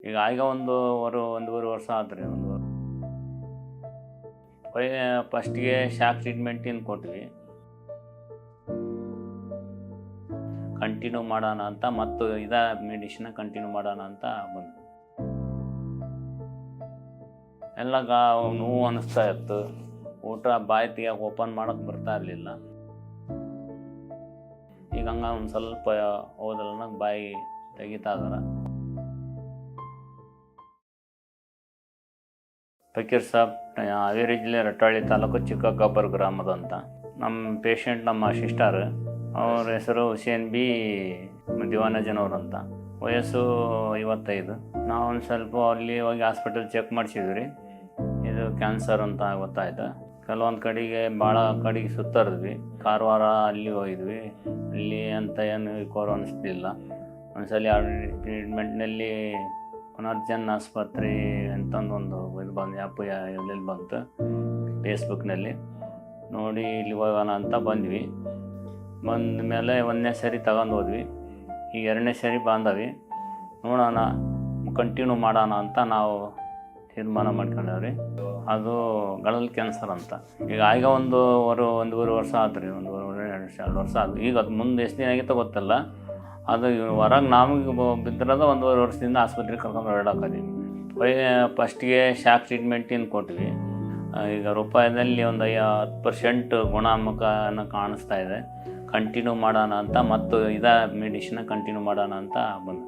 ಈಗ ಒಂದೂವರೆ ವರ್ಷ ಆದ್ರಿ. ಫಸ್ಟಿಗೆ ಶಾಕ್ ಟ್ರೀಟ್ಮೆಂಟಿನ ಕೊಟ್ವಿ, ಕಂಟಿನ್ಯೂ ಮಾಡೋಣ ಅಂತ, ಮತ್ತು ಮೆಡಿಸಿನ್ ಕಂಟಿನ್ಯೂ ಮಾಡೋಣ ಅಂತ ಬಂದು ಎಲ್ಲ ನೋವು ಅನ್ನಿಸ್ತಾ ಇತ್ತು. ಊಟ ಬಾಯಿ ತೆಗಿಯೋಕೆ ಓಪನ್ ಮಾಡೋಕೆ ಬರ್ತಾ ಇರಲಿಲ್ಲ. ಈಗ ಒಂದು ಸ್ವಲ್ಪ ಹೋದಲ್ಲ ಬಾಯಿ ತೆಗಿತಾ ಇದಾರೆ. ಫಕೀರ್ ಸಾಬ್ ಹಾವೇರಿ ಜಿಲ್ಲೆ ರಟ್ಟಳ್ಳಿ ತಾಲೂಕು ಚಿಕ್ಕಗಬ್ಬರ್ ಗ್ರಾಮದಂತ ನಮ್ಮ ಪೇಷಂಟ್, ನಮ್ಮ ಸಿಸ್ಟರ್. ಅವ್ರ ಹೆಸರು ಹುಸೇನ್ ಬಿ ದಿವಾನಜನವ್ರು ಅಂತ. ವಯಸ್ಸು 55. ನಾವು ಒಂದು ಸ್ವಲ್ಪ ಅಲ್ಲಿ ಹೋಗಿ ಹಾಸ್ಪಿಟಲ್ ಚೆಕ್ ಮಾಡಿಸಿದ್ವಿ ರೀ. ಇದು ಕ್ಯಾನ್ಸರ್ ಅಂತ ಗೊತ್ತಾಯ್ತು. ಕೆಲವೊಂದು ಕಡೆಗೆ ಭಾಳ ಕಡೆಗೆ ಸುತ್ತರಿದ್ವಿ. ಕಾರವಾರ ಅಲ್ಲಿ ಹೋಗಿದ್ವಿ. ಅಲ್ಲಿ ಅಂತ ಏನು ಕೋರೋ ಅನಿಸ್ತಿಲ್ಲ. ಒಂದ್ಸಲ ಟ್ರೀಟ್ಮೆಂಟ್ನಲ್ಲಿ ಪುನರ್ಜನ್ ಆಸ್ಪತ್ರೆ ಅಂತಂದೊಂದು ಇದು ಬಂದು ಆ್ಯಪ್ ಎಲ್ಲೆಲ್ಲಿ ಬಂತು ಫೇಸ್ಬುಕ್ನಲ್ಲಿ ನೋಡಿ ಇಲ್ಲಿ ಹೋಗೋಣ ಅಂತ ಬಂದ್ವಿ. ಬಂದ ಮೇಲೆ 1ನೇ ಸರಿ ತಗೊಂಡು ಹೋದ್ವಿ. ಈಗ 2ನೇ ಸರಿ ಬಂದವಿ. ನೋಡೋಣ, ಕಂಟಿನ್ಯೂ ಮಾಡೋಣ ಅಂತ ನಾವು ತೀರ್ಮಾನ ಮಾಡ್ಕೊಂಡವ್ರಿ. ಅದು ಗಳಲ್ ಕ್ಯಾನ್ಸರ್ ಅಂತ. ಈಗ ಒಂದೂವರೆ ವರ್ಷ ಆದ್ರಿ. 2 ವರ್ಷ ಆದ್ರಿ. ಈಗ ಅದು ಮುಂದೆ ಎಷ್ಟು ದಿನ ಆಗಿತ್ತೋ ಗೊತ್ತಲ್ಲ. ಅದು ಹೊರಗೆ ನಮಗೆ ಬಿದ್ದಿರೋದು 1.5 ವರ್ಷದಿಂದ ಆಸ್ಪತ್ರೆಗೆ ಕರ್ಕೊಂಡು ಹೊರಡಾಕದೀವಿ. ಫಸ್ಟಿಗೆ ಶಾಕ್ ಟ್ರೀಟ್ಮೆಂಟಿನ ಕೊಟ್ವಿ. ಈಗ ರೂಪಾಯಿದಲ್ಲಿ ಒಂದು 10% ಗುಣಮುಖನ ಕಾಣಿಸ್ತಾ ಇದೆ. ಕಂಟಿನ್ಯೂ ಮಾಡೋಣ ಅಂತ, ಮತ್ತು ಮೆಡಿಸಿನ್ ಕಂಟಿನ್ಯೂ ಮಾಡೋಣ ಅಂತ ಬಂದು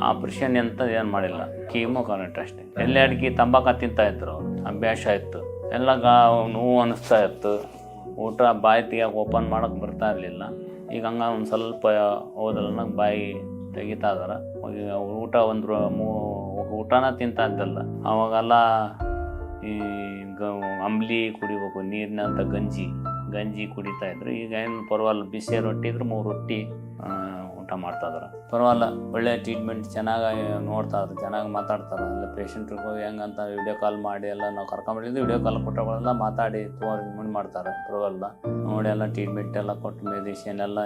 ಆಪ್ರೇಷನ್ ಅಂತ ಏನು ಮಾಡಿಲ್ಲ, ಕೀಮೋ ಕರೆಕ್ಟ್ ಅಷ್ಟೇ. ಎಲ್ಲಿ ಅಡಿಕೆ ತಂಬಾಕು ತಿಂತಾಯಿದ್ರು, ಅವರು ಅಭ್ಯಾಸ ಇತ್ತು. ಎಲ್ಲ ನೋವು ಅನ್ನಿಸ್ತಾ ಇತ್ತು. ಊಟ ಬಾಯಿ ತೆಗಿಯೋಕೆ ಓಪನ್ ಮಾಡೋಕೆ ಬರ್ತಾ ಇರಲಿಲ್ಲ. ಈಗ ಒಂದು ಸ್ವಲ್ಪ ಹೋದಲ್ಲ ಬಾಯಿ ತೆಗಿತಾ ಇದಾರೆ. ಊಟನ ತಿಂತಾ ಇದ್ದಲ್ಲ. ಅವಾಗೆಲ್ಲ ಈ ಅಂಬ್ಲಿ ಕುಡಿಬೇಕು, ನೀರಿನಂತ ಗಂಜಿ ಕುಡಿತಾಯಿದ್ರು. ಈಗ ಏನು ಪರವಾಗಿಲ್ಲ, ಬಿಸಿ ರೊಟ್ಟಿ ಇದ್ರೆ 3 ರೊಟ್ಟಿ ಊಟ ಮಾಡ್ತಾಯಿದ್ರು. ಪರವಾಗಿಲ್ಲ, ಒಳ್ಳೆ ಟ್ರೀಟ್ಮೆಂಟ್, ಚೆನ್ನಾಗಿ ನೋಡ್ತಾಯಿದ್ರು, ಚೆನ್ನಾಗಿ ಮಾತಾಡ್ತಾರೆ. ಎಲ್ಲ ಪೇಷಂಟ್ರಿಗೂ ಹೆಂಗಂತ ವಿಡಿಯೋ ಕಾಲ್ ಮಾಡಿ ಎಲ್ಲ ನಾವು ಕರ್ಕೊಂಬಿಟ್ಟಿದ್ದು. ವಿಡಿಯೋ ಕಾಲ್ ಕೊಟ್ಟಗಳೆಲ್ಲ ಮಾತಾಡಿ ಮುಂದೆ ಮಾಡ್ತಾರೆ. ಪರವಾಗಿಲ್ಲ ನೋಡಿ, ಎಲ್ಲ ಟ್ರೀಟ್ಮೆಂಟ್ ಎಲ್ಲ ಕೊಟ್ಟು ಮೆಡಿಸಿನ್ ಎಲ್ಲ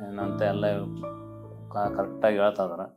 ಏನಂತ ಎಲ್ಲ ಕರೆಕ್ಟಾಗಿ ಹೇಳ್ತಾಯಿದ್ದಾರೆ.